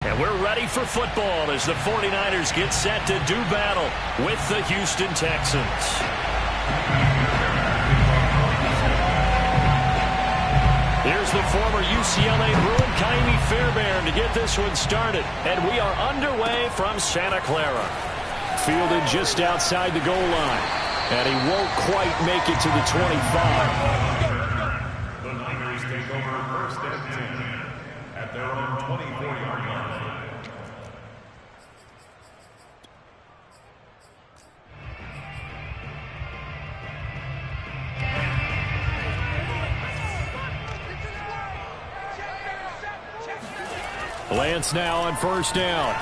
And we're ready for football as the 49ers get set to do battle with the Houston Texans. Here's the former UCLA Bruin, Ka'imi Fairbairn, to get this one started. And we are underway from Santa Clara. Fielded just outside the goal line. And he won't quite make it to the 25. The Niners take over first and 10 at their own 24-yard line. Lance now on first down.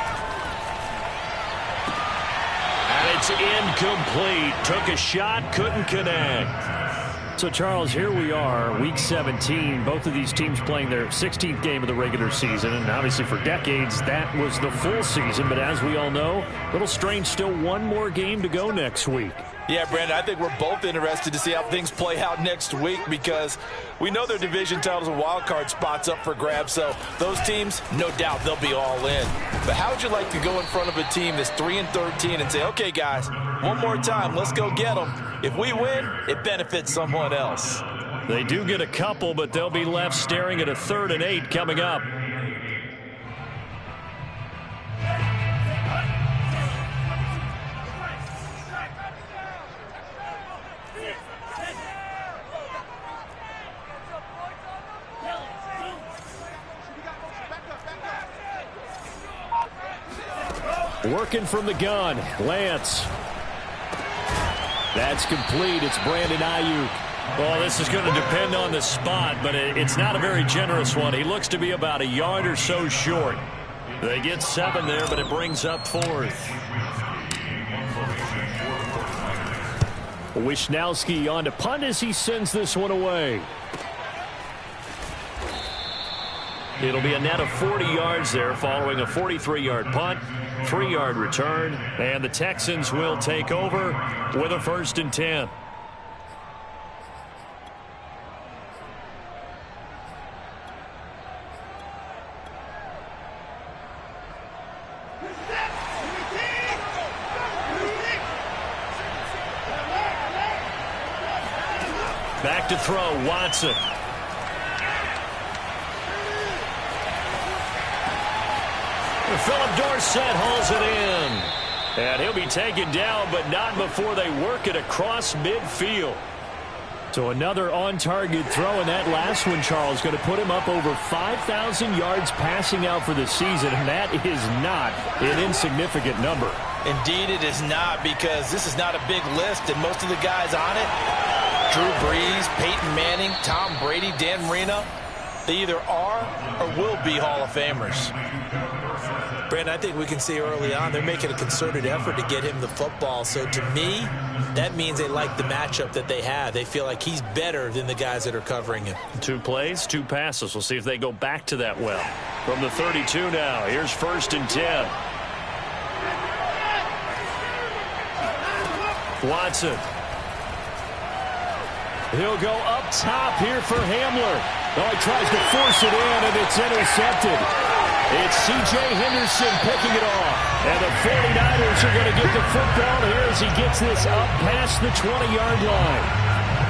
And it's incomplete. Took a shot, couldn't connect. So, Charles, here we are, Week 17. Both of these teams playing their 16th game of the regular season. And obviously for decades, that was the full season. But as we all know, a little strange, still one more game to go next week. Yeah, Brandon, I think we're both interested to see how things play out next week because we know their division titles and wild card spots up for grabs. So those teams, no doubt, they'll be all in. But how would you like to go in front of a team that's 3-13 and say, okay, guys, one more time, let's go get them. If we win, it benefits someone else. They do get a couple, but they'll be left staring at a 3rd and 8 coming up. Working from the gun, Lance. That's complete. It's Brandon Ayuk. Well, this is going to depend on the spot, but it's not a very generous one. He looks to be about a yard or so short. They get 7 there, but it brings up 4th. Wishnowski on to punt as he sends this one away. It'll be a net of 40 yards there following a 43-yard punt, 3-yard return, and the Texans will take over with a 1st and 10. Back to throw, Watson. Philip Dorsett hauls it in. And he'll be taken down, but not before they work it across midfield. So another on-target throw, and that last one, Charles, going to put him up over 5,000 yards passing out for the season, and that is not an insignificant number. Indeed it is not, because this is not a big list, and most of the guys on it, Drew Brees, Peyton Manning, Tom Brady, Dan Marino, they either are or will be Hall of Famers. Brandon, I think we can see early on they're making a concerted effort to get him the football. So to me, that means they like the matchup that they have. They feel like he's better than the guys that are covering him. 2 plays, 2 passes. We'll see if they go back to that well. From the 32 now, here's 1st and 10. Watson. He'll go up top here for Hamler. Oh, he tries to force it in, and it's intercepted. It's C.J. Henderson picking it off. And the 49ers are going to get the football here as he gets this up past the 20-yard line.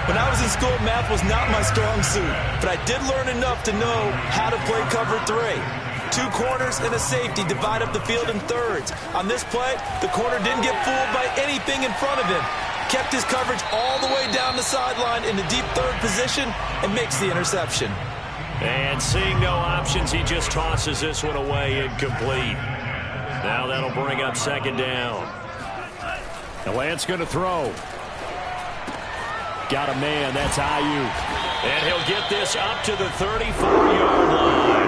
When I was in school, math was not my strong suit, but I did learn enough to know how to play cover 3. 2 corners and a safety divide up the field in thirds. On this play, the corner didn't get fooled by anything in front of him. Kept his coverage all the way down the sideline in the deep 3rd position and makes the interception. And seeing no options, he just tosses this one away, incomplete. Now that'll bring up 2nd down. The Lance going to throw. Got a man, that's Ayuk. And he'll get this up to the 34-yard line.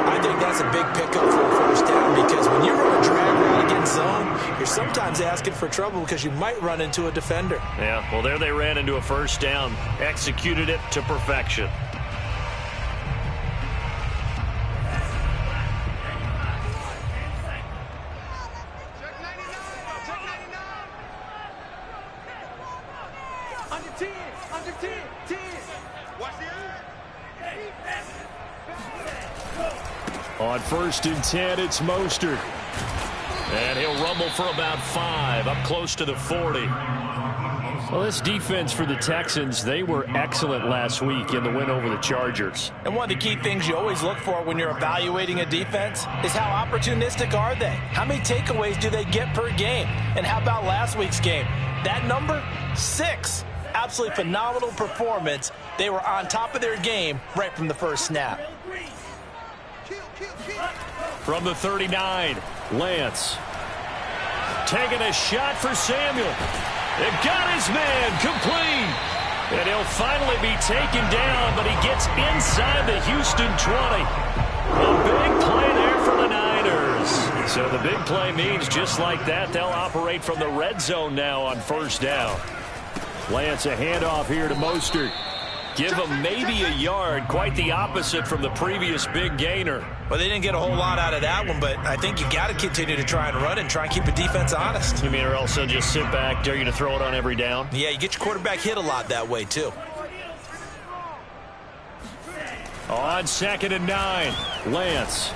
I think that's a big pickup for a 1st down because when you run a drag route against zone, you're sometimes asking for trouble because you might run into a defender. Yeah, well, there they ran into a 1st down. Executed it to perfection. On 1st and 10, it's Mostert. And he'll rumble for about 5, up close to the 40. Well, this defense for the Texans, they were excellent last week in the win over the Chargers. And one of the key things you always look for when you're evaluating a defense is how opportunistic are they? How many takeaways do they get per game? And how about last week's game? That number, 6. Absolutely phenomenal performance. They were on top of their game right from the first snap. From the 39, Lance. Taking a shot for Samuel. It got his man complete. And he'll finally be taken down, but he gets inside the Houston 20. A big play there for the Niners. So the big play means just like that, they'll operate from the red zone now on 1st down. Lance, a handoff here to Mostert. Give him maybe a yard, quite the opposite from the previous big gainer. Well, they didn't get a whole lot out of that one, but I think you got to continue to try and run and try and keep the defense honest. You mean or else they'll just sit back, dare you to throw it on every down? Yeah, you get your quarterback hit a lot that way, too. On 2nd and 9, Lance.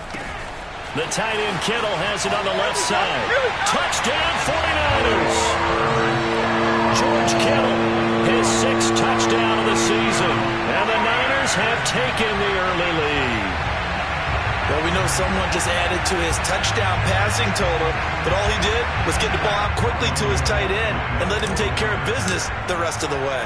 The tight end Kittle has it on the left side. Touchdown 49ers. George Kittle, his 6th touchdown of the season. And the Niners have taken the early lead. Well, we know someone just added to his touchdown passing total, but all he did was get the ball out quickly to his tight end and let him take care of business the rest of the way.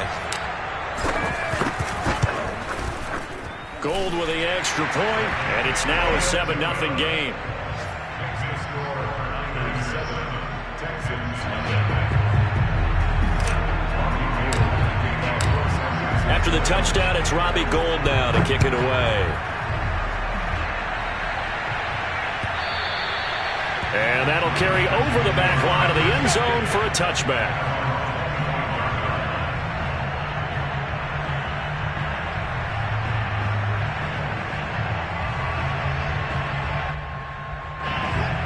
Gold with the extra point, and it's now a 7-0 game. After the touchdown, it's Robbie Gould now to kick it away. And that'll carry over the back line of the end zone for a touchback.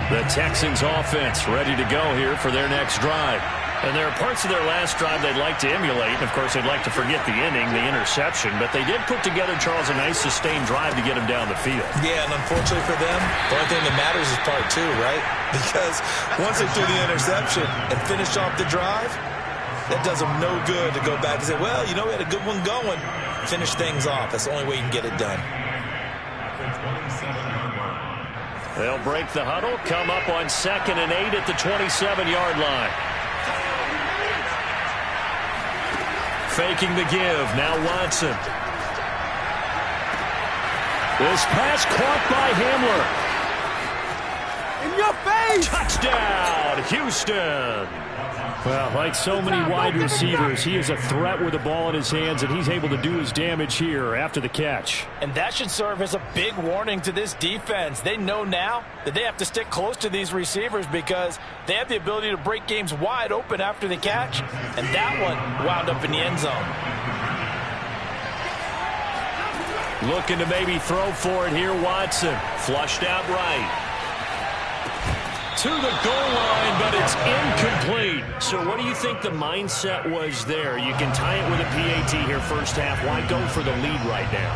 The Texans offense ready to go here for their next drive. And there are parts of their last drive they'd like to emulate. And of course, they'd like to forget the inning, the interception. But they did put together, Charles, a nice sustained drive to get them down the field. Yeah, and unfortunately for them, the only thing that matters is part 2, right? Because once they threw the interception and finished off the drive, that does them no good to go back and say, well, you know, we had a good one going. Finish things off. That's the only way you can get it done. They'll break the huddle, come up on 2nd and 8 at the 27-yard line. Faking the give, now Watson. This pass caught by Hamler. In your face! Touchdown, Houston. Well, like so many wide receivers, he is a threat with the ball in his hands, and he's able to do his damage here after the catch. And that should serve as a big warning to this defense. They know now that they have to stick close to these receivers because they have the ability to break games wide open after the catch, and that one wound up in the end zone. Looking to maybe throw for it here, Watson. Flushed out right. To the goal line, but it's incomplete. So what do you think the mindset was there? You can tie it with a PAT here first half. Why go for the lead right now?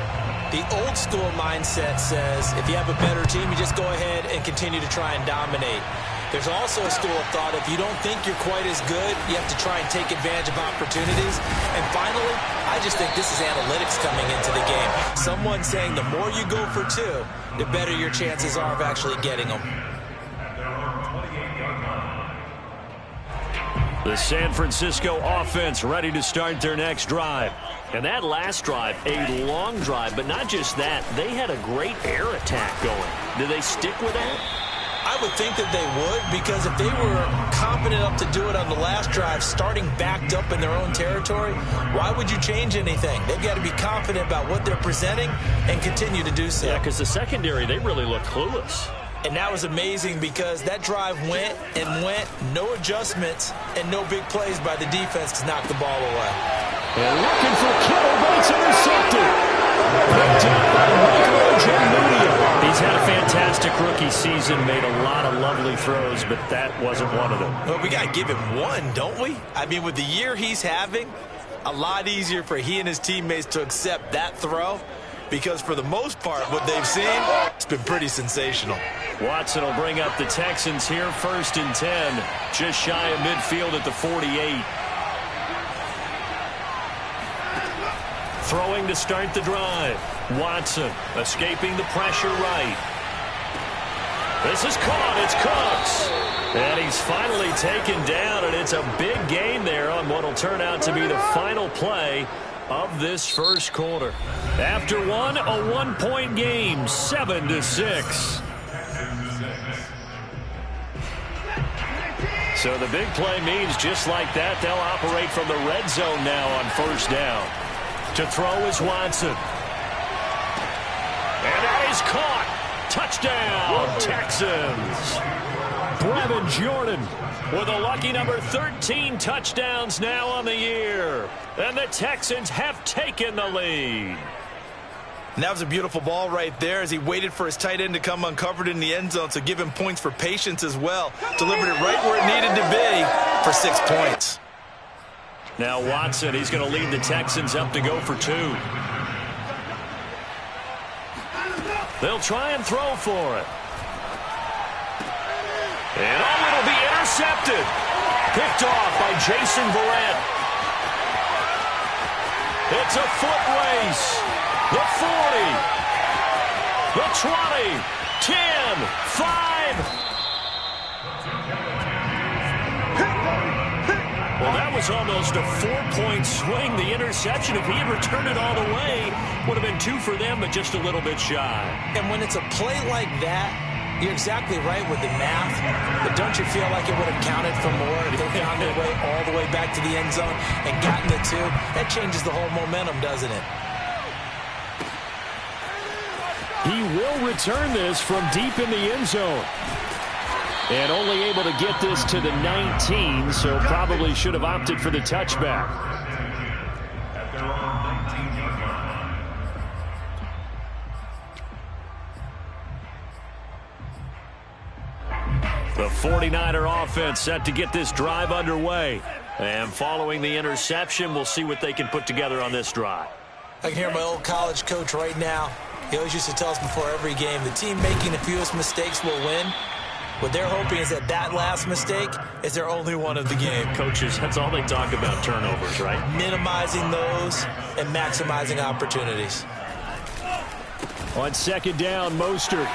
The old school mindset says if you have a better team, you just go ahead and continue to try and dominate. There's also a school of thought, if you don't think you're quite as good, you have to try and take advantage of opportunities. And finally, I just think this is analytics coming into the game. Someone saying the more you go for 2, the better your chances are of actually getting them. The San Francisco offense ready to start their next drive. And that last drive, a long drive, but not just that. They had a great air attack going. Do they stick with that? I would think that they would, because if they were confident enough to do it on the last drive, starting backed up in their own territory, why would you change anything? They've got to be confident about what they're presenting and continue to do so. Yeah, because the secondary, they really looked clueless. And that was amazing because that drive went and went, no adjustments, and no big plays by the defense to knock the ball away. They're looking for Kittle, but it's intercepted. Picked up by Michael Ojemudia. He's had a fantastic rookie season, made a lot of lovely throws, but that wasn't one of them. Well, we got to give him one, don't we? I mean, with the year he's having, a lot easier for he and his teammates to accept that throw because for the most part, what they've seen, it's been pretty sensational. Watson will bring up the Texans here, 1st and 10, just shy of midfield at the 48. Throwing to start the drive. Watson escaping the pressure right. This is caught. It's Cooks. And he's finally taken down, and it's a big gain there on what will turn out to be the final play of this first quarter. After one, a one-point game, 7-6. So the big play means just like that, they'll operate from the red zone now on 1st down. To throw is Watson. And that is caught. Touchdown, Texans. Brevin Jordan with a lucky number 13 touchdowns now on the year. And the Texans have taken the lead. And that was a beautiful ball right there as he waited for his tight end to come uncovered in the end zone, so give him points for patience as well. Delivered it right where it needed to be for 6 points. Now Watson, he's going to lead the Texans up to go for 2. They'll try and throw for it. And it'll be intercepted. Picked off by Jason Verrett. It's a foot race. The 40. The 20. 10. 5. Well, that was almost a 4-point swing. The interception, if he had returned it all the way, would have been 2 for them, but just a little bit shy. And when it's a play like that, you're exactly right with the math, but don't you feel like it would have counted for more if they found their way all the way back to the end zone and gotten the 2? That changes the whole momentum, doesn't it? He will return this from deep in the end zone. And only able to get this to the 19, so probably should have opted for the touchback. At their own 19-yard line. The 49er offense set to get this drive underway. And following the interception, we'll see what they can put together on this drive. I can hear my old college coach right now. He always used to tell us before every game, the team making the fewest mistakes will win. What they're hoping is that that last mistake is their only one of the game. Coaches, that's all they talk about, turnovers, right? Minimizing those and maximizing opportunities. On 2nd down, Mostert.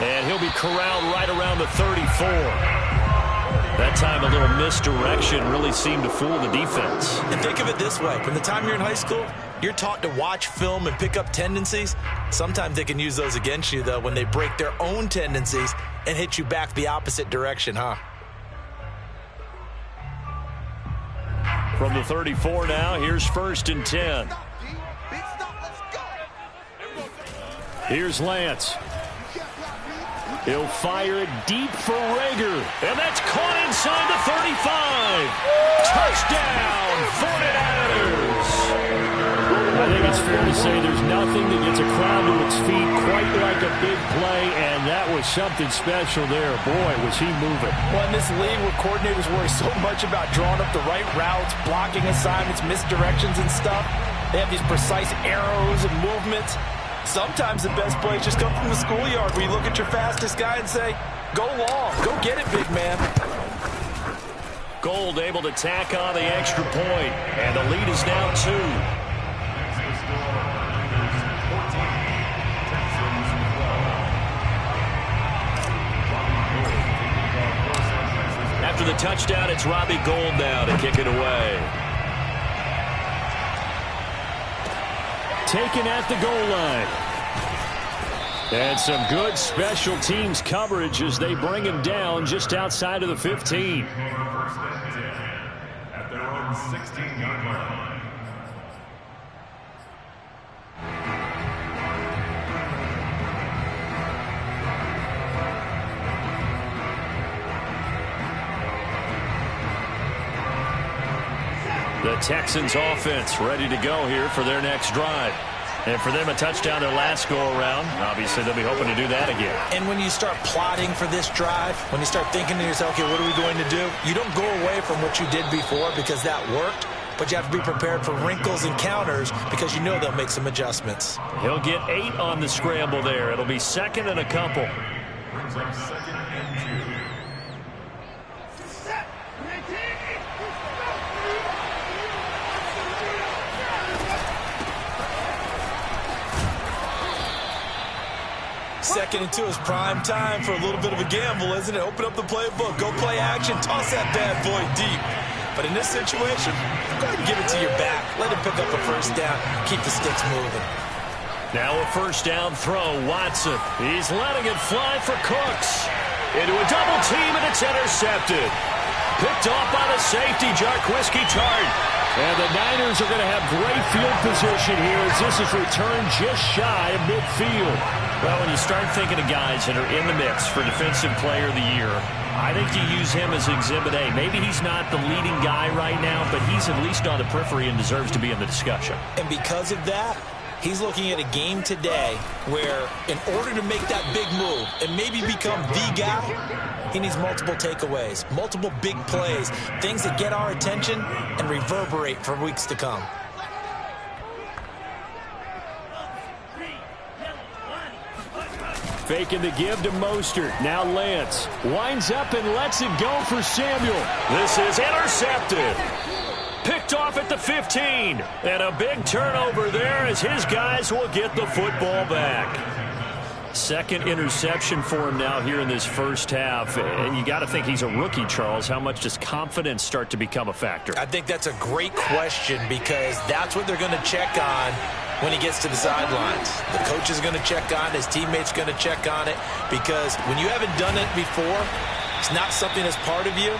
And he'll be corralled right around the 34. That time, a little misdirection really seemed to fool the defense. And think of it this way. From the time you're in high school, you're taught to watch film and pick up tendencies. Sometimes they can use those against you, though, when they break their own tendencies and hit you back the opposite direction, huh? From the 34 now, here's 1st and 10. Here's Lance. He'll fire it deep for Rager. And that's caught inside the 35. Touchdown, 49ers. I think it's fair to say there's nothing that gets a crowd to its feet quite like a big play, and that was something special there. Boy, was he moving. Well, in this league where coordinators worry so much about drawing up the right routes, blocking assignments, misdirections and stuff, they have these precise arrows and movements. Sometimes the best plays just come from the schoolyard where you look at your fastest guy and say, go long, go get it, big man. Gold able to tack on the extra point, and the lead is now 2. After the touchdown, it's Robbie Gould now to kick it away. Taken at the goal line. And some good special teams coverage as they bring him down just outside of the 15. At their own 16-yard line. The Texans offense ready to go here for their next drive. And for them, a touchdown their last go-around. Obviously, they'll be hoping to do that again. And when you start plotting for this drive, when you start thinking to yourself, okay, what are we going to do? You don't go away from what you did before because that worked. but you have to be prepared for wrinkles and counters because you know they'll make some adjustments. He'll get 8 on the scramble there. It'll be 2nd and a couple. Brings up 2nd and 2. Second and 2 is prime time for a little bit of a gamble, isn't it? Open up the playbook, go play action, toss that bad boy deep. But in this situation, go ahead and give it to your back. Let him pick up a first down, keep the sticks moving. Now a first down throw, Watson. He's letting it fly for Cooks. Into a double team, and it's intercepted. Picked off by the safety, Jarquiski Tart. And the Niners are going to have great field position here as this is returned just shy of midfield. Well, when you start thinking of guys that are in the mix for Defensive Player of the Year, I think you use him as Exhibit A. Maybe he's not the leading guy right now, but he's at least on the periphery and deserves to be in the discussion. And because of that, he's looking at a game today where in order to make that big move and maybe become the guy, he needs multiple takeaways, multiple big plays, things that get our attention and reverberate for weeks to come. Faking the give to Mostert. Now Lance winds up and lets it go for Samuel. This is intercepted. Picked off at the 15. And a big turnover there as his guys will get the football back. Second interception for him now here in this first half. And you got to think he's a rookie, Charles. How much does confidence start to become a factor? I think that's a great question because that's what they're going to check on when he gets to the sidelines. The coach is going to check on it. His teammates going to check on it because when you haven't done it before, it's not something that's part of you.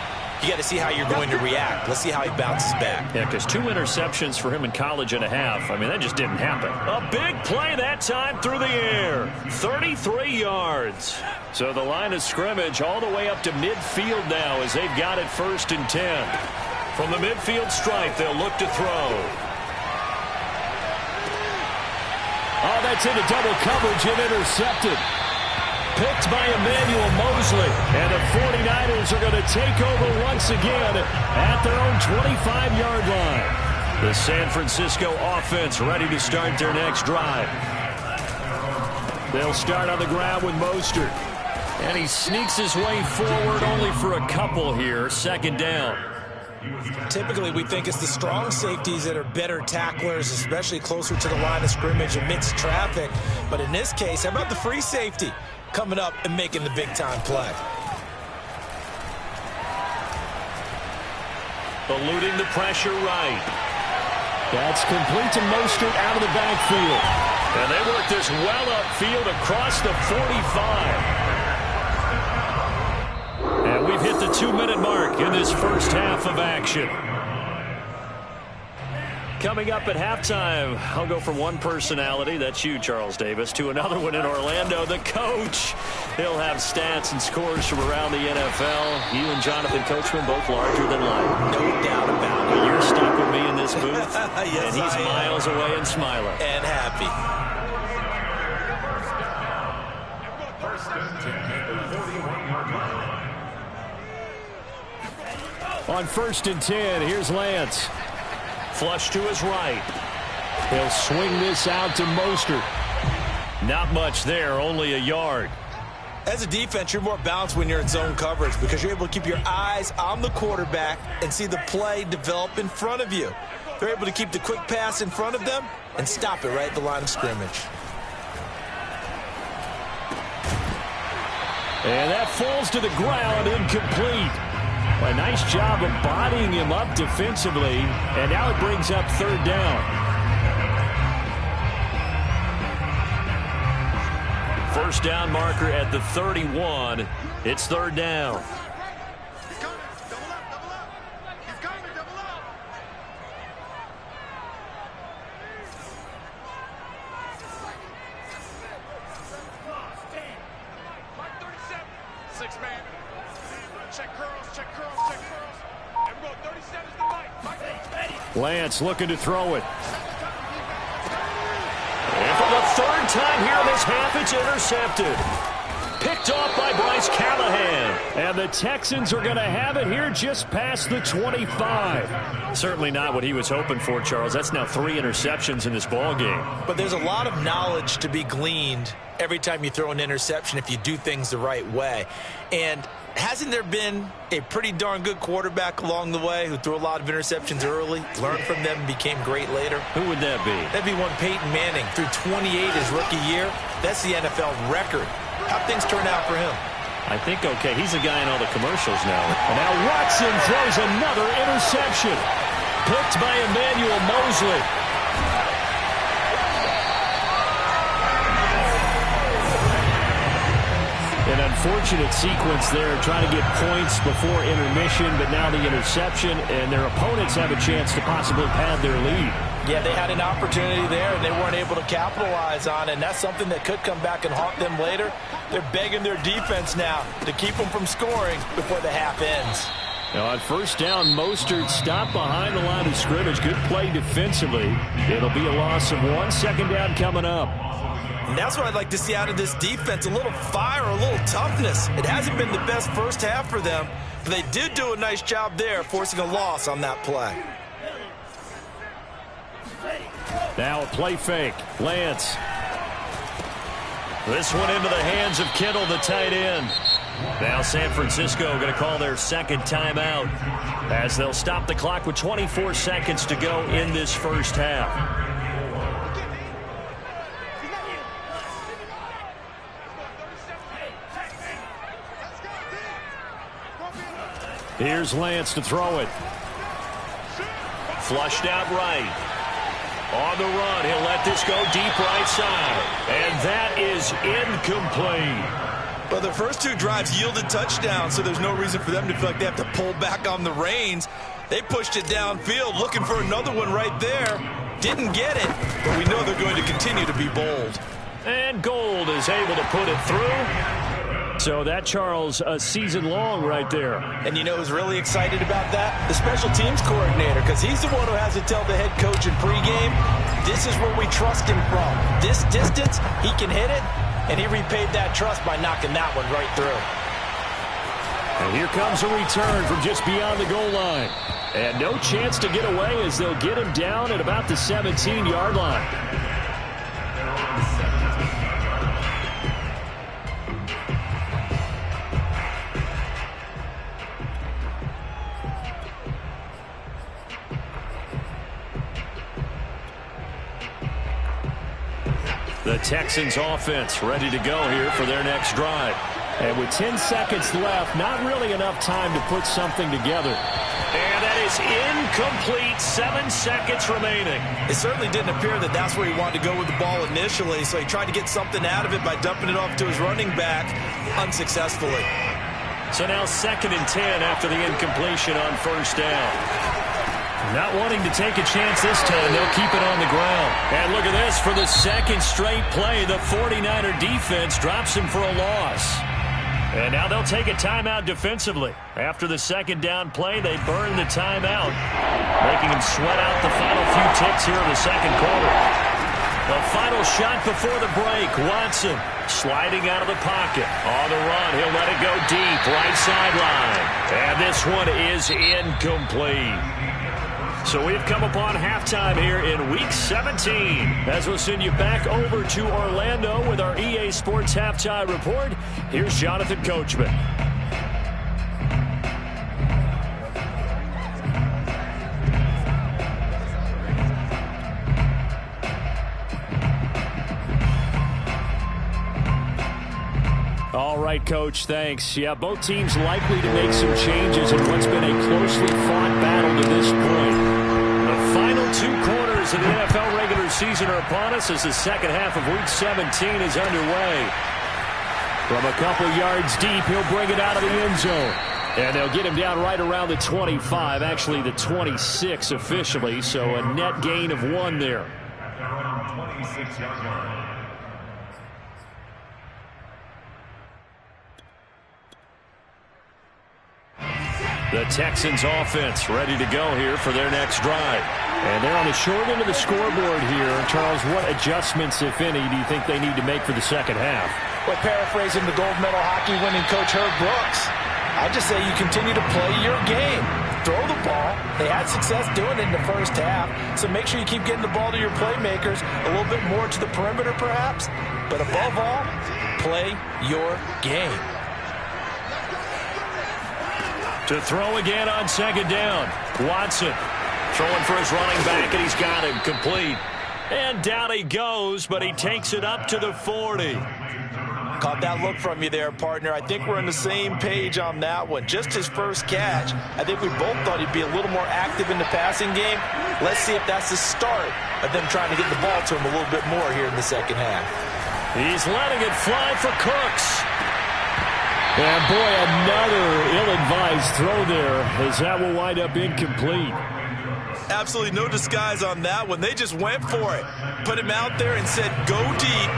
You got to see how you're going to react. Let's see how he bounces back. Yeah, because 2 interceptions for him in college and a half. I mean, that just didn't happen. A big play that time through the air. 33 yards. So the line of scrimmage all the way up to midfield now as they've got it 1st and 10. From the midfield stripe, they'll look to throw. Oh, that's into double coverage and intercepted. Picked by Emmanuel Mosley. And the 49ers are going to take over once again at their own 25-yard line. The San Francisco offense ready to start their next drive. They'll start on the ground with Mostert. And he sneaks his way forward only for a couple here. 2nd down. Typically, we think it's the strong safeties that are better tacklers, especially closer to the line of scrimmage amidst traffic. But in this case, how about the free safety coming up and making the big-time play? Eluding the pressure right. That's complete to Mostert out of the backfield. And they work this well upfield across the 45. And we've hit the 2-minute mark in this first half of action. Coming up at halftime, I'll go from one personality, that's you, Charles Davis, to another one in Orlando, the coach. He'll have stats and scores from around the NFL. You and Jonathan Coachman, both larger than life. No doubt about it. You're stuck with me in this booth, yes, and he's miles away and smiling. And happy. First and 10 at the 41-yard line. On 1st and 10, here's Lance. Flush to his right. He'll swing this out to Mostert. Not much there, only a yard. As a defense, you're more balanced when you're in zone coverage because you're able to keep your eyes on the quarterback and see the play develop in front of you. They're able to keep the quick pass in front of them and stop it right at the line of scrimmage. And that falls to the ground, incomplete. A nice job of bodying him up defensively, and now it brings up 3rd down. First down marker at the 31. It's 3rd down. Lance looking to throw it. And for the 3rd time here in this half, it's intercepted. Picked off by Bryce Callahan. And the Texans are going to have it here just past the 25. Certainly not what he was hoping for, Charles. That's now 3 interceptions in this ball game. But there's a lot of knowledge to be gleaned every time you throw an interception if you do things the right way. And hasn't there been a pretty darn good quarterback along the way who threw a lot of interceptions early, learned from them, and became great later? Who would that be? That'd be one Peyton Manning. Threw 28 his rookie year. That's the NFL record. How'd things turn out for him? I think okay. He's a guy in all the commercials now. And now Watson throws another interception. Picked by Emmanuel Mosley. An unfortunate sequence there, trying to get points before intermission, but now the interception, and their opponents have a chance to possibly pad their lead. Yeah, they had an opportunity there, and they weren't able to capitalize on it, and that's something that could come back and haunt them later. They're begging their defense now to keep them from scoring before the half ends. Now on first down, Mostert stopped behind the line of scrimmage. Good play defensively. It'll be a loss of 1. Second down coming up. And that's what I'd like to see out of this defense, a little fire, a little toughness. It hasn't been the best first half for them, but they did do a nice job there, forcing a loss on that play. Now a play fake. Lance. This one into the hands of Kittle, the tight end. Now San Francisco going to call their second timeout as they'll stop the clock with 24 seconds to go in this first half. Here's Lance to throw it. Flushed out right. On the run, he'll let this go deep right side. And that is incomplete. Well, the first 2 drives yielded touchdowns, so there's no reason for them to feel like they have to pull back on the reins. They pushed it downfield, looking for another one right there. Didn't get it, but we know they're going to continue to be bold. And Gold is able to put it through. So that, Charles, a season long right there. And you know who's really excited about that? The special teams coordinator, because he's the one who has to tell the head coach in pregame, this is where we trust him from. This distance, he can hit it, and he repaid that trust by knocking that one right through. And here comes a return from just beyond the goal line. And no chance to get away as they'll get him down at about the 17-yard line. The Texans offense ready to go here for their next drive. And with 10 seconds left, not really enough time to put something together. And that is incomplete. 7 seconds remaining. It certainly didn't appear that that's where he wanted to go with the ball initially, so he tried to get something out of it by dumping it off to his running back unsuccessfully. So now 2nd and 10 after the incompletion on first down. Not wanting to take a chance this time, they'll keep it on the ground. And look at this, for the second straight play, the 49er defense drops him for a loss. And now they'll take a timeout defensively. After the second down play, they burn the timeout, making him sweat out the final few ticks here in the second quarter. The final shot before the break, Watson sliding out of the pocket. On the run, he'll let it go deep, right sideline. And this one is incomplete. So we've come upon halftime here in Week 17 as we'll send you back over to Orlando with our EA Sports Halftime Report. Here's Jonathan Coachman. All right, Coach, thanks. Yeah, both teams likely to make some changes in what's been a closely fought battle to this point. The final 2 quarters of the NFL regular season are upon us as the second half of Week 17 is underway. From a couple yards deep, he'll bring it out of the end zone. And they'll get him down right around the 25, actually the 26 officially, so a net gain of 1 there. At their own 26-yard line. The Texans offense ready to go here for their next drive. And they're on the short end of the scoreboard here. Charles, what adjustments, if any, do you think they need to make for the second half? Well, paraphrasing the gold medal hockey winning coach Herb Brooks, I just say you continue to play your game. Throw the ball. They had success doing it in the first half, so make sure you keep getting the ball to your playmakers, a little bit more to the perimeter perhaps, but above all, play your game. To throw again on second down. Watson throwing for his running back, and he's got him complete. And down he goes, but he takes it up to the 40. Caught that look from you there, partner. I think we're on the same page on that one. Just his first catch. I think we both thought he'd be a little more active in the passing game. Let's see if that's the start of them trying to get the ball to him a little bit more here in the second half. He's letting it fly for Cooks. And boy, another ill-advised throw there, as that will wind up incomplete. Absolutely no disguise on that one. They just went for it. Put him out there and said, go deep.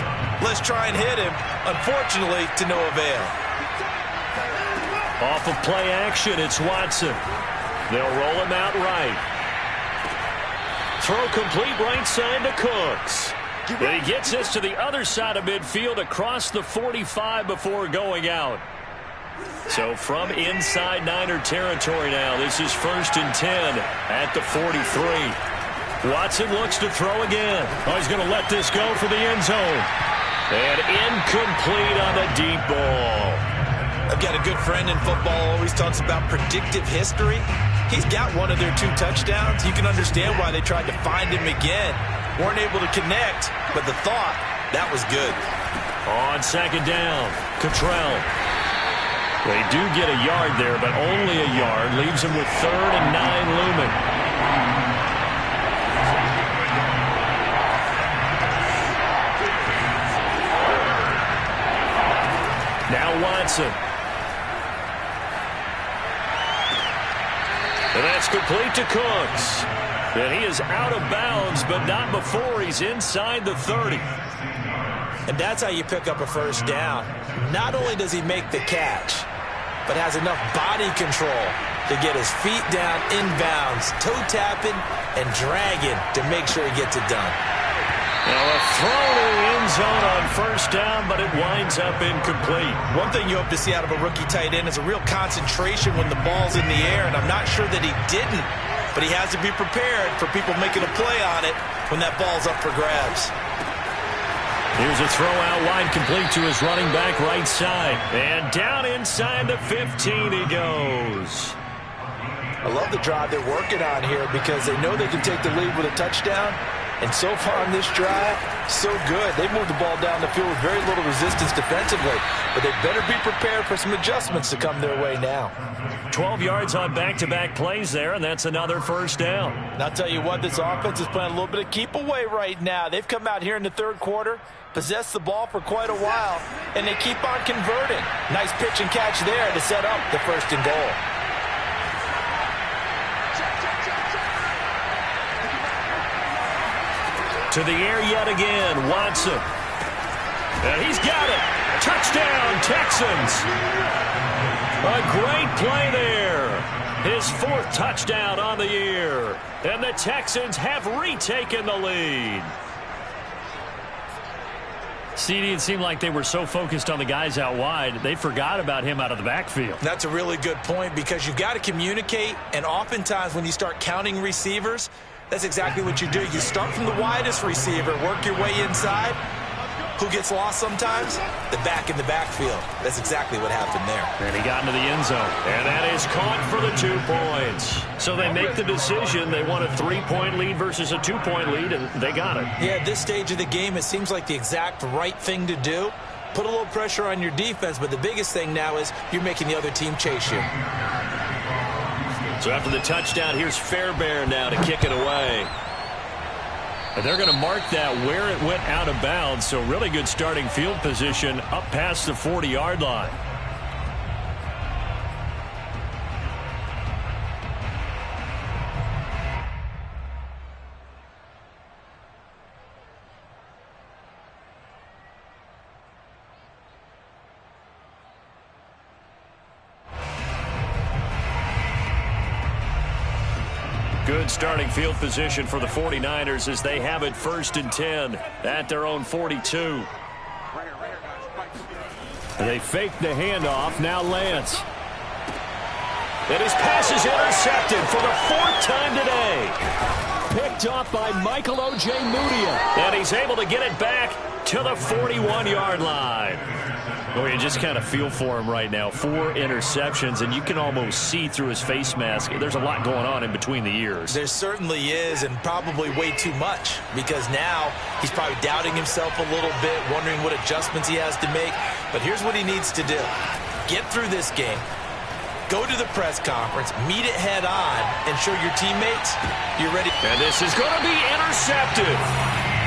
Let's try and hit him. Unfortunately, to no avail. Off of play action, it's Watson. They'll roll him out right. Throw complete right side to Cooks. And he gets this to the other side of midfield across the 45 before going out. So from inside Niner territory now, this is 1st and 10 at the 43. Watson looks to throw again. Oh, he's going to let this go for the end zone. And incomplete on the deep ball. I've got a good friend in football, always talks about predictive history. He's got one of their 2 touchdowns. You can understand why they tried to find him again. Weren't able to connect, but the thought, that was good. On second down, Cottrell. They do get a yard there, but only a yard. Leaves them with 3rd and 9 looming. Now Watson. And that's complete to Cooks. And he is out of bounds, but not before he's inside the 30. And that's how you pick up a first down. Not only does he make the catch, but has enough body control to get his feet down inbounds, toe tapping and dragging to make sure he gets it done. Now a throw to the end zone on first down, but it winds up incomplete. One thing you hope to see out of a rookie tight end is a real concentration when the ball's in the air, and I'm not sure that he didn't, but he has to be prepared for people making a play on it when that ball's up for grabs. Here's a throw out wide, complete to his running back right side. And down inside the 15 he goes. I love the drive they're working on here because they know they can take the lead with a touchdown. And so far on this drive, so good. They moved the ball down the field with very little resistance defensively. But they better be prepared for some adjustments to come their way now. 12 yards on back-to-back plays there, and that's another first down. And I'll tell you what, this offense is playing a little bit of keep away right now. They've come out here in the 3rd quarter, possessed the ball for quite a while, and they keep on converting. Nice pitch and catch there to set up the 1st and goal. To the air yet again, Watson. And he's got it. Touchdown, Texans. A great play there. His 4th touchdown on the year. And the Texans have retaken the lead. CD, it seemed like they were so focused on the guys out wide, they forgot about him out of the backfield. That's a really good point because you've got to communicate, and oftentimes when you start counting receivers, that's exactly what you do. You start from the widest receiver, work your way inside. Who gets lost sometimes? The back in the backfield. That's exactly what happened there. And he got into the end zone. And that is caught for the 2 points. So they make the decision. They want a 3-point lead versus a 2-point lead, and they got it. Yeah, at this stage of the game, it seems like the exact right thing to do. Put a little pressure on your defense, but the biggest thing now is you're making the other team chase you. So after the touchdown, here's Fairbairn now to kick it away. And they're going to mark that where it went out of bounds. So really good starting field position up past the 40-yard line. Good starting field position for the 49ers as they have it 1st and 10 at their own 42. And they fake the handoff. Now Lance. And his pass is intercepted for the 4th time today. Picked off by Michael Ojemudia. And he's able to get it back to the 41-yard line. Oh, you just kind of feel for him right now. 4 interceptions, and you can almost see through his face mask. There's a lot going on in between the ears. There certainly is, and probably way too much, because now he's probably doubting himself a little bit, wondering what adjustments he has to make. But here's what he needs to do. Get through this game. Go to the press conference, meet it head on, and show your teammates you're ready. And this is going to be intercepted.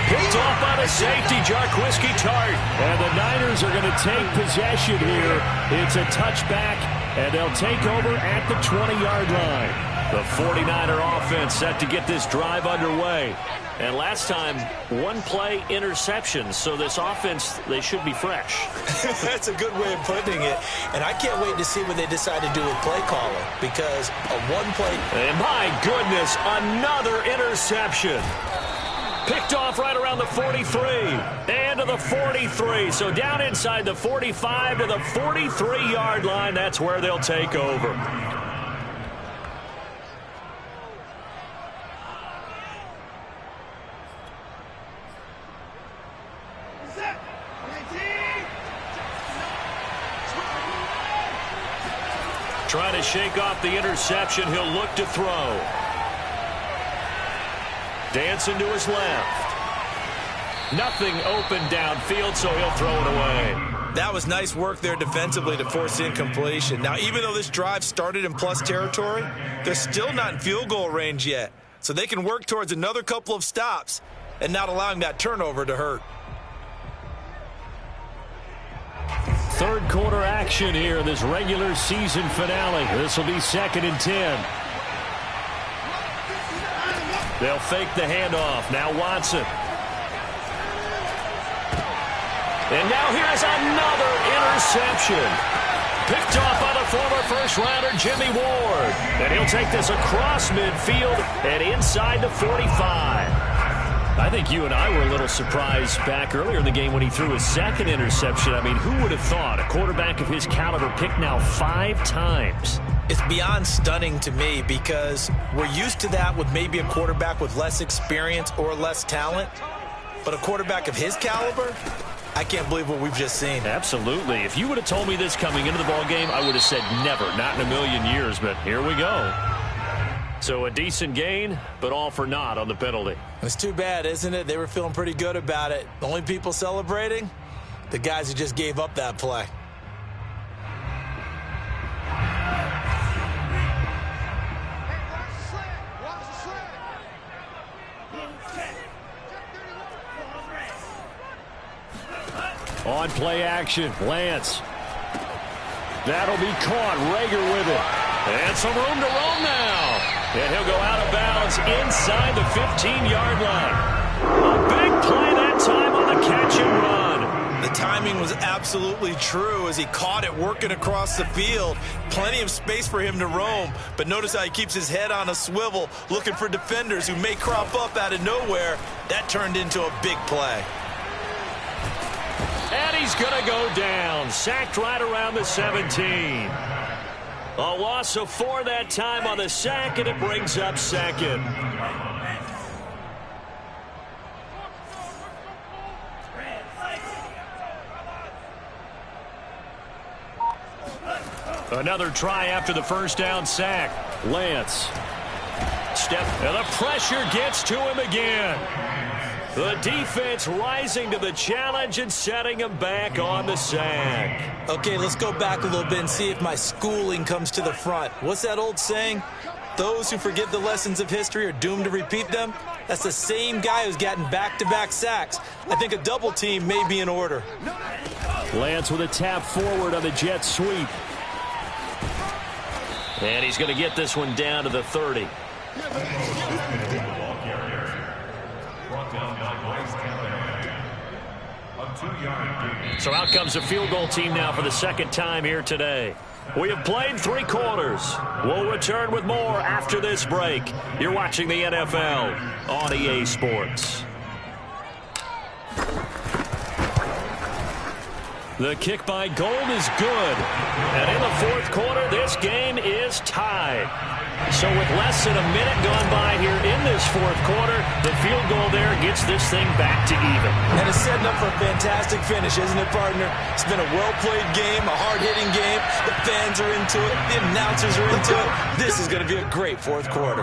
Picked off by the safety, Jarquiski Tart. And the Niners are going to take possession here. It's a touchback, and they'll take over at the 20-yard line. The 49er offense set to get this drive underway. And last time, 1-play interception. So this offense, they should be fresh. That's a good way of putting it. And I can't wait to see what they decide to do with play calling, because a 1-play. And my goodness, another interception. Picked off right around the 43 and to the 43. So down inside the 45 to the 43-yard line. That's where they'll take over. Trying to shake off the interception. He'll look to throw. Dancing to his left. Nothing open downfield, so he'll throw it away. That was nice work there defensively to force incompletion. Now, even though this drive started in plus territory, they're still not in field goal range yet. So they can work towards another couple of stops and not allowing that turnover to hurt. Third quarter action here, this regular season finale. This will be 2nd and 10. They'll fake the handoff. Now Watson. And now here's another interception. Picked off by the former first-rounder Jimmy Ward. And he'll take this across midfield and inside the 45. I think you and I were a little surprised back earlier in the game when he threw his 2nd interception. I mean, who would have thought a quarterback of his caliber picked now 5 times? It's beyond stunning to me, because we're used to that with maybe a quarterback with less experience or less talent. But a quarterback of his caliber, I can't believe what we've just seen. Absolutely. If you would have told me this coming into the ball game, I would have said never, not in a million years. But here we go. So a decent gain, but all for naught on the penalty. It's too bad, isn't it? They were feeling pretty good about it. The only people celebrating, the guys who just gave up that play. On play action, Lance. That'll be caught. Rager with it. And some room to roam now. And he'll go out of bounds inside the 15-yard line. A big play that time on the catch and run. The timing was absolutely true as he caught it working across the field. Plenty of space for him to roam. But notice how he keeps his head on a swivel, looking for defenders who may crop up out of nowhere. That turned into a big play. And he's going to go down. Sacked right around the 17. A loss of 4 that time on the sack, and it brings up 2nd. Another try after the first down sack. Lance. And the pressure gets to him again. The defense rising to the challenge and setting him back on the sack. Okay, let's go back a little bit and see if my schooling comes to the front. What's that old saying? Those who forget the lessons of history are doomed to repeat them. That's the same guy who's gotten back-to-back sacks. I think a double team may be in order. Lance with a tap forward on the jet sweep. And he's going to get this one down to the 30. So out comes the field goal team now for the 2nd time here today. We have played 3 quarters. We'll return with more after this break. You're watching the NFL on EA Sports. The kick by Gold is good. And in the 4th quarter, this game is it's tied. So with less than a minute gone by here in this fourth quarter, the field goal there gets this thing back to even. And it's setting up for a fantastic finish, isn't it, partner? It's been a well-played game, a hard-hitting game. The fans are into it. The announcers are into it. This is going to be a great fourth quarter.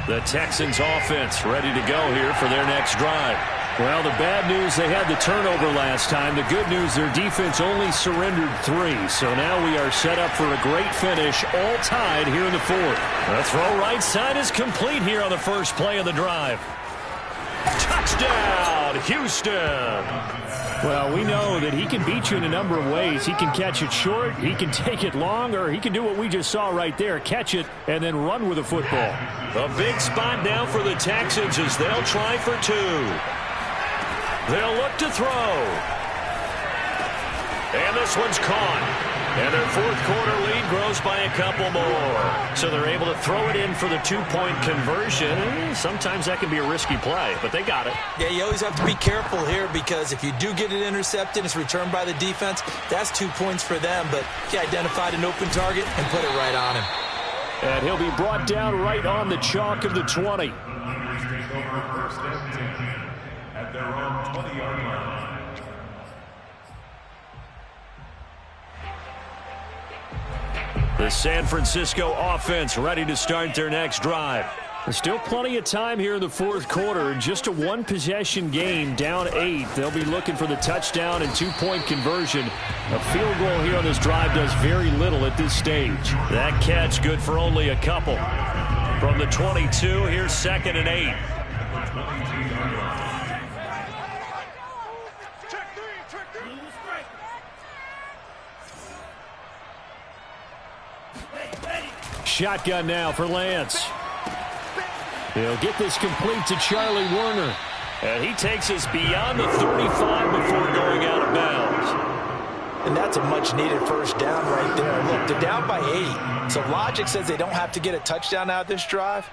The Texans offense ready to go here for their next drive. Well, the bad news, they had the turnover last time. The good news, their defense only surrendered 3. So now we are set up for a great finish, all tied here in the fourth. The throw right side is complete here on the first play of the drive. Touchdown, Houston. Well, we know that he can beat you in a number of ways. He can catch it short, he can take it long, or he can do what we just saw right there, catch it and then run with the football. A big spot now for the Texans as they'll try for 2. They'll look to throw. And this one's caught. And their fourth quarter lead grows by a couple more. So they're able to throw it in for the 2-point conversion. Sometimes that can be a risky play, but they got it. Yeah, you always have to be careful here because if you do get it intercepted, it's returned by the defense, that's 2 points for them. But he identified an open target and put it right on him. And he'll be brought down right on the chalk of the 20. At their own 20-yard line. The San Francisco offense ready to start their next drive. There's still plenty of time here in the fourth quarter. Just a one-possession game, down 8. They'll be looking for the touchdown and 2-point conversion. A field goal here on this drive does very little at this stage. That catch good for only a couple. From the 22, here's 2nd and 8. Shotgun now for Lance. He'll get this complete to Charlie Werner. And he takes us beyond the 35 before going out of bounds. And that's a much-needed first down right there. Look, they're down by 8. So logic says they don't have to get a touchdown out of this drive.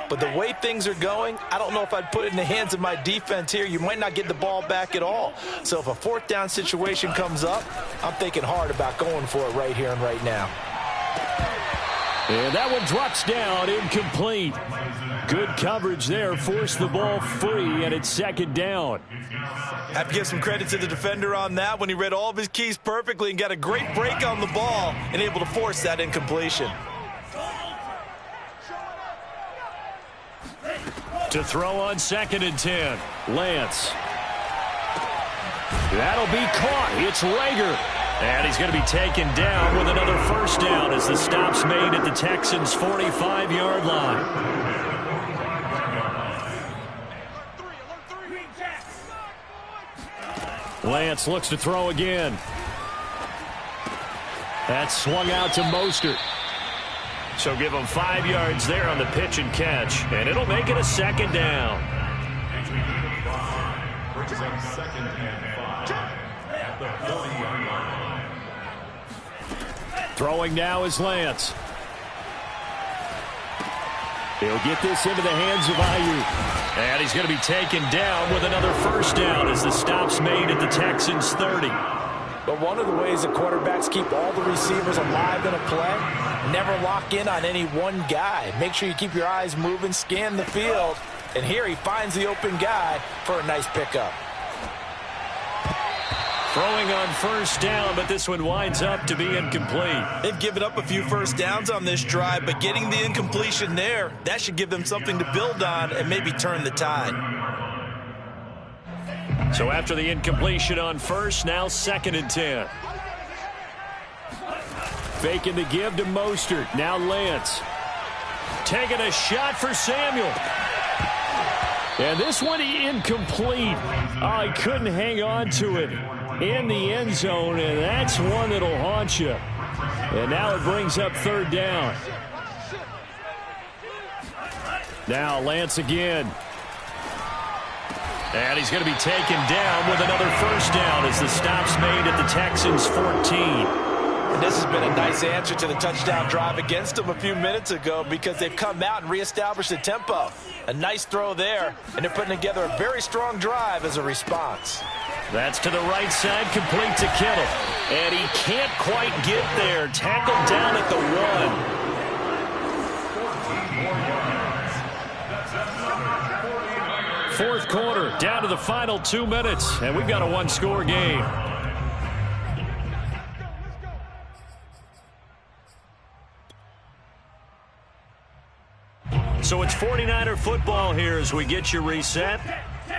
But the way things are going, I don't know if I'd put it in the hands of my defense here. You might not get the ball back at all. So if a fourth down situation comes up, I'm thinking hard about going for it right here and right now. And that one drops down, incomplete. Good coverage there, forced the ball free, and it's 2nd down. Have to give some credit to the defender on that when he read all of his keys perfectly and got a great break on the ball and able to force that incompletion. To throw on 2nd and 10, Lance. That'll be caught. It's Rager. And he's going to be taken down with another first down as the stop's made at the Texans' 45-yard line. Lance looks to throw again. That's swung out to Mostert. So give him 5 yards there on the pitch and catch, and it'll make it a 2nd down. Brings up 2nd and 5 at the 40-yard line. Throwing now is Lance. He'll get this into the hands of Ayuk. And he's going to be taken down with another first down as the stop's made at the Texans' 30. But one of the ways that quarterbacks keep all the receivers alive in a play, never lock in on any one guy. Make sure you keep your eyes moving, scan the field. And here he finds the open guy for a nice pickup. Throwing on first down, but this one winds up to be incomplete. They've given up a few first downs on this drive, but getting the incompletion there, that should give them something to build on and maybe turn the tide. So after the incompletion on first, now 2nd and 10. Faking the give to Mostert. Now Lance. Taking a shot for Samuel. And this one incomplete. Oh, he couldn't hang on to it in the end zone, and that's one that'll haunt you. And now it brings up 3rd down. Now Lance again. And he's going to be taken down with another first down as the stop's made at the Texans' 14. And this has been a nice answer to the touchdown drive against them a few minutes ago because they've come out and reestablished the tempo. A nice throw there, and they're putting together a very strong drive as a response. That's to the right side, complete to Kittle. And he can't quite get there. Tackled down at the 1. Fourth quarter, down to the final 2 minutes, and we've got a one-score game. So it's 49er football here as we get you reset.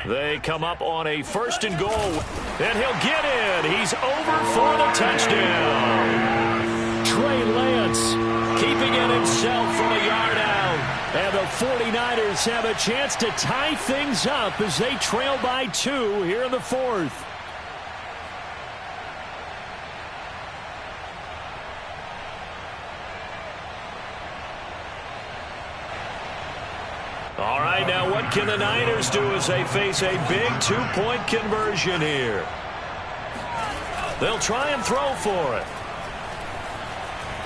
They come up on a 1st and goal, and he'll get in. He's over for the touchdown. Trey Lance keeping it himself from a yard out. And the 49ers have a chance to tie things up as they trail by 2 here in the 4th. All right, now what can the Niners do as they face a big 2-point conversion here? They'll try and throw for it.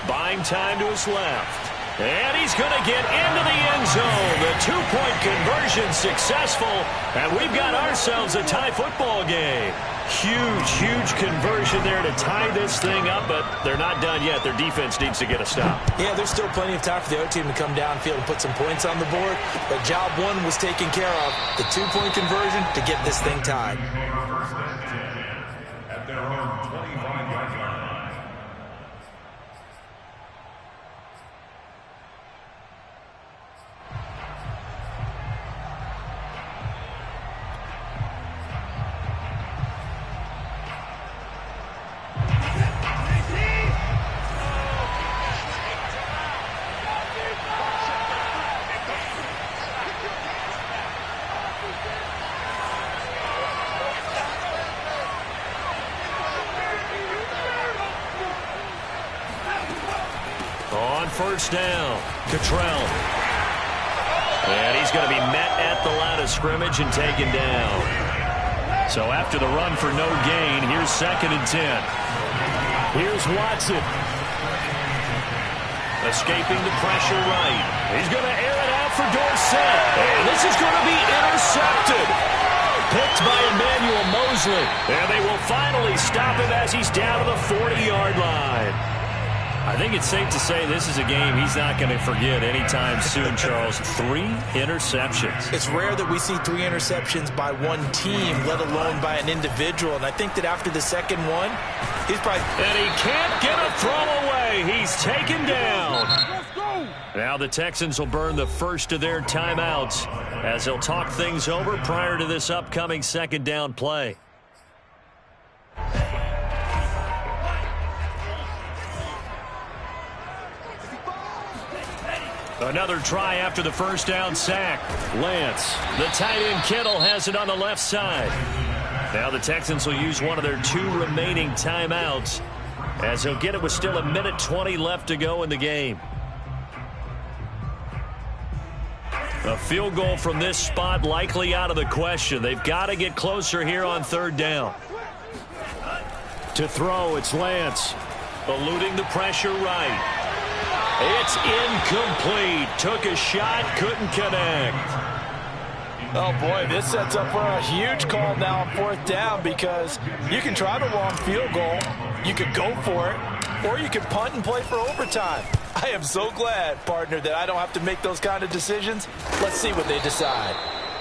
Buying time to his left. And he's going to get into the end zone. The 2-point conversion successful. And we've got ourselves a tie football game. Huge conversion there to tie this thing up, but they're not done yet. Their defense needs to get a stop. Yeah, there's still plenty of time for the other team to come downfield and put some points on the board, but job 1 was taken care of. The 2-point conversion to get this thing tied. First and 10 at their own 25-yard line. First down, Cottrell. And he's going to be met at the line of scrimmage and taken down. So after the run for no gain, here's 2nd and 10. Here's Watson. Escaping the pressure right. He's going to air it out for Dorsett. And this is going to be intercepted. Picked by Emmanuel Mosley. And they will finally stop him as he's down to the 40-yard line. I think it's safe to say this is a game he's not going to forget anytime soon, Charles. 3 interceptions. It's rare that we see 3 interceptions by one team, let alone by an individual. And I think that after the second one, he's probably... And he can't get a throw away. He's taken down. Now the Texans will burn the first of their timeouts as they'll talk things over prior to this upcoming 2nd down play. Another try after the first down sack. Lance, the tight end Kittle has it on the left side. Now the Texans will use one of their 2 remaining timeouts as he'll get it with still 1:20 left to go in the game. A field goal from this spot likely out of the question. They've got to get closer here on 3rd down. To throw, it's Lance. Eluding the pressure right. It's incomplete. Took a shot, couldn't connect. Oh, boy, this sets up for a huge call now on 4th down because you can try the long field goal, you could go for it, or you can punt and play for overtime. I am so glad, partner, that I don't have to make those kind of decisions. Let's see what they decide.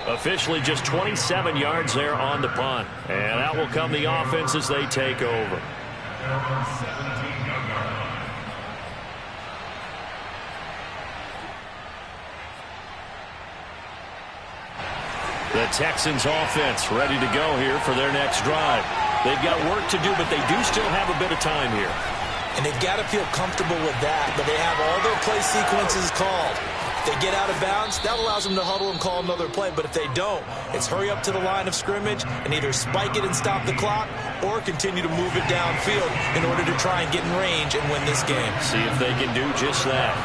Officially just 27 yards there on the punt. And out will come the offense as they take over. The Texans offense ready to go here for their next drive. They've got work to do, but they do still have a bit of time here. And they've got to feel comfortable with that, but they have all their play sequences called. If they get out of bounds, that allows them to huddle and call another play, but if they don't, it's hurry up to the line of scrimmage and either spike it and stop the clock or continue to move it downfield in order to try and get in range and win this game. See if they can do just that.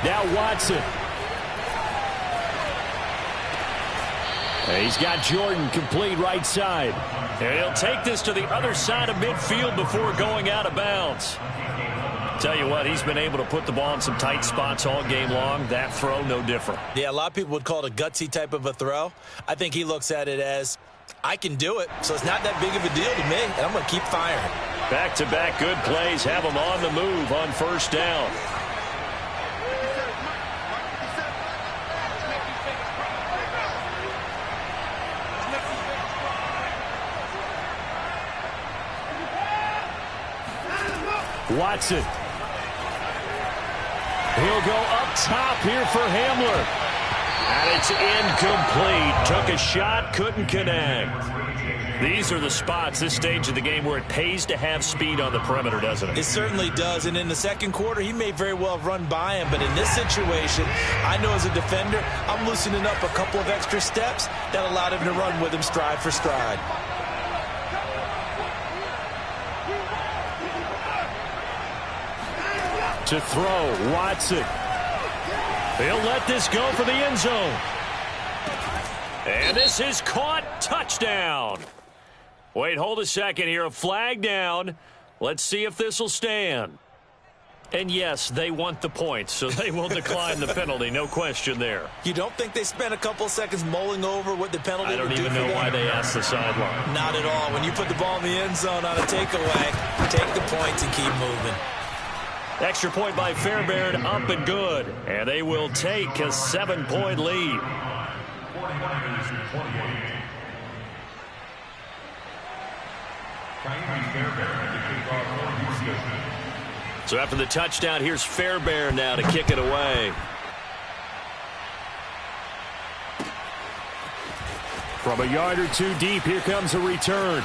Now Watson. He's got Jordan complete right side. And he'll take this to the other side of midfield before going out of bounds. Tell you what, he's been able to put the ball in some tight spots all game long. That throw, no different. Yeah, a lot of people would call it a gutsy type of a throw. I think he looks at it as, I can do it, so it's not that big of a deal to me, and I'm going to keep firing. Back-to-back good plays have them on the move on first down. Watson. He'll go up top here for Hamler. And it's incomplete. Took a shot, couldn't connect. These are the spots, this stage of the game, where it pays to have speed on the perimeter, doesn't it? It certainly does. And in the second quarter, he may very well have run by him. But in this situation, I know as a defender, I'm loosening up a couple of extra steps that allowed him to run with him stride for stride. To throw, Watson. He'll let this go for the end zone. And this is caught. Touchdown. Wait, hold a second here. A flag down. Let's see if this will stand. And yes, they want the points, so they will decline the penalty. No question there. You don't think they spent a couple seconds mulling over what the penalty would do for them? I don't even know why they asked the sideline. Not at all. When you put the ball in the end zone on a takeaway, take the points and keep moving. Extra point by Fairbairn, up and good. And they will take a 7-point lead. 49ers 28. So after the touchdown, here's Fairbairn now to kick it away. From a yard or two deep, here comes a return.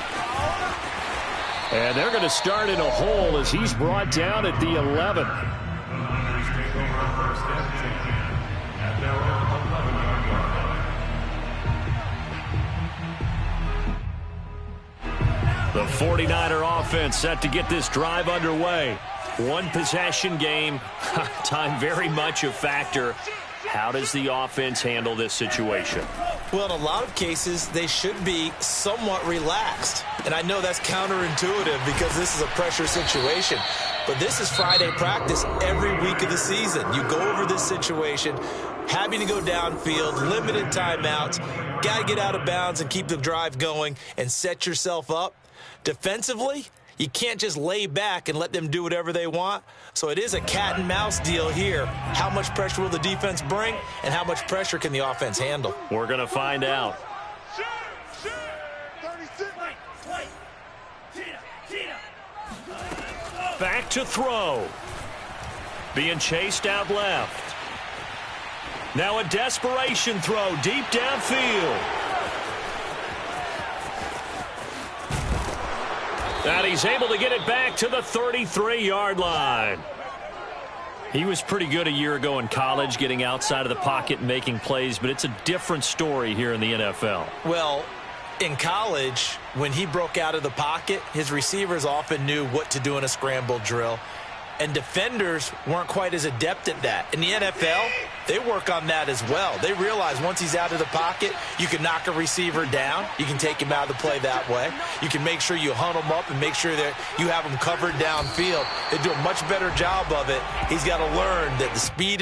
And they're going to start in a hole as he's brought down at the 11. The 49er offense set to get this drive underway. One possession game, time very much a factor. How does the offense handle this situation? Well, in a lot of cases, they should be somewhat relaxed. And I know that's counterintuitive because this is a pressure situation. But this is Friday practice every week of the season. You go over this situation, having to go downfield, limited timeouts, got to get out of bounds and keep the drive going and set yourself up. Defensively, you can't just lay back and let them do whatever they want. So it is a cat and mouse deal here. How much pressure will the defense bring, and how much pressure can the offense handle? We're going to find out. Back to throw. Being chased out left. Now a desperation throw deep downfield. And he's able to get it back to the 33-yard line. He was pretty good a year ago in college, getting outside of the pocket and making plays, but it's a different story here in the NFL. Well, in college, when he broke out of the pocket, his receivers often knew what to do in a scramble drill. And defenders weren't quite as adept at that. In the NFL, they work on that as well. They realize once he's out of the pocket, you can knock a receiver down. You can take him out of the play that way. You can make sure you hunt him up and make sure that you have him covered downfield. They do a much better job of it. He's got to learn that the speed